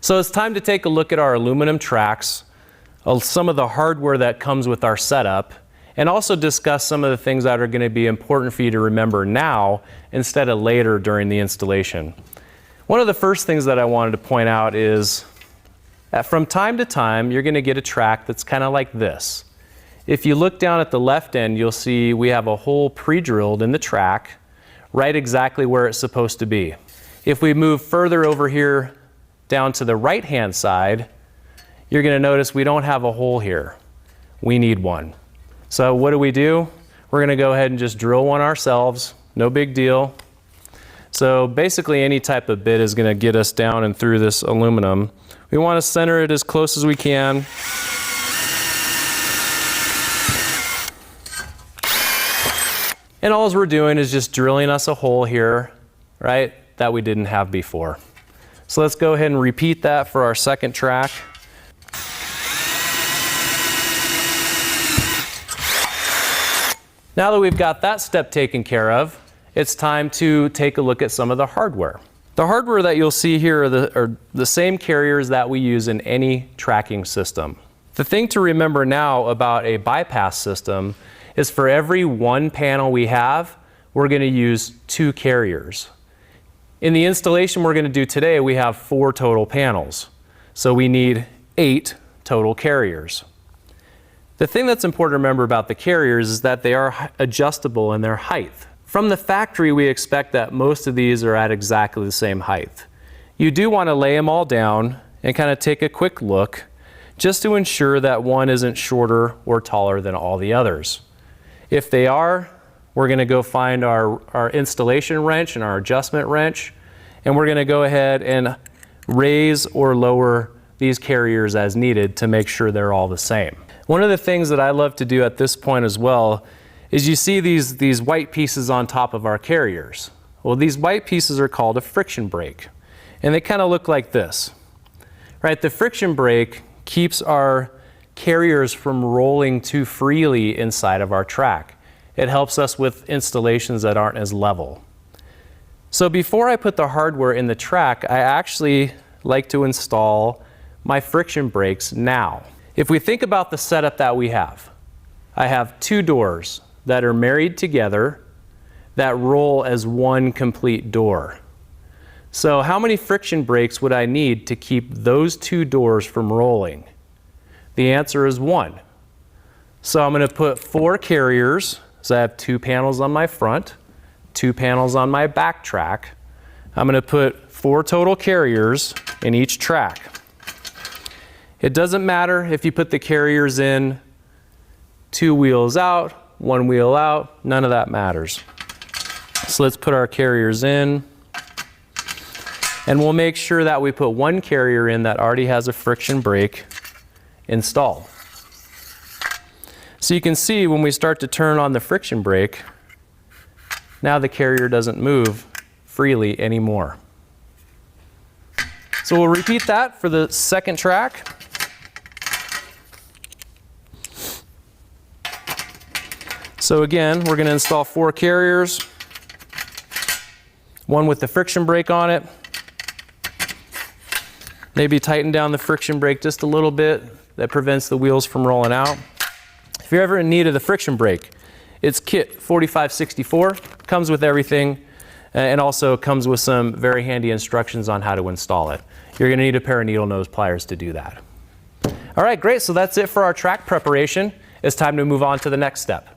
So it's time to take a look at our aluminum tracks, some of the hardware that comes with our setup, and also discuss some of the things that are going to be important for you to remember now instead of later during the installation. One of the first things that I wanted to point out is that from time to time you're going to get a track that's kind of like this. If you look down at the left end, you'll see we have a hole pre-drilled in the track right exactly where it's supposed to be. If we move further over here down to the right hand side, you're going to notice we don't have a hole here. We need one. So what do? We're going to go ahead and just drill one ourselves. No big deal. So basically any type of bit is going to get us down and through this aluminum. We want to center it as close as we can. And all we're doing is just drilling us a hole here, right, that we didn't have before. So let's go ahead and repeat that for our second track. Now that we've got that step taken care of, it's time to take a look at some of the hardware. The hardware that you'll see here are the same carriers that we use in any tracking system. The thing to remember now about a bypass system is for every one panel we have, we're going to use 2 carriers. In the installation we're going to do today, we have 4 total panels. So we need 8 total carriers. The thing that's important to remember about the carriers is that they are adjustable in their height. From the factory, we expect that most of these are at exactly the same height. You do want to lay them all down and kind of take a quick look just to ensure that one isn't shorter or taller than all the others. If they are, we're going to go find our installation wrench and our adjustment wrench, and we're going to go ahead and raise or lower these carriers as needed to make sure they're all the same. One of the things that I love to do at this point as well is you see these white pieces on top of our carriers. Well, these white pieces are called a friction brake, and they kind of look like this. Right? The friction brake keeps our carriers from rolling too freely inside of our track. It helps us with installations that aren't as level. So before I put the hardware in the track, I actually like to install my friction brakes now. If we think about the setup that we have, I have 2 doors that are married together that roll as one complete door. So how many friction brakes would I need to keep those 2 doors from rolling? The answer is 1. So I'm going to put 4 carriers. So I have 2 panels on my front, 2 panels on my back track. I'm going to put 4 total carriers in each track. It doesn't matter if you put the carriers in 2 wheels out, 1 wheel out, none of that matters. So let's put our carriers in, and we'll make sure that we put 1 carrier in that already has a friction brake installed. So you can see when we start to turn on the friction brake, now the carrier doesn't move freely anymore. So we'll repeat that for the second track. So again, we're going to install 4 carriers, 1 with the friction brake on it. Maybe tighten down the friction brake just a little bit. That prevents the wheels from rolling out. If you're ever in need of the friction brake, it's kit 4564, comes with everything, and also comes with some very handy instructions on how to install it. You're going to need a pair of needle nose pliers to do that. All right, great. So that's it for our track preparation. It's time to move on to the next step.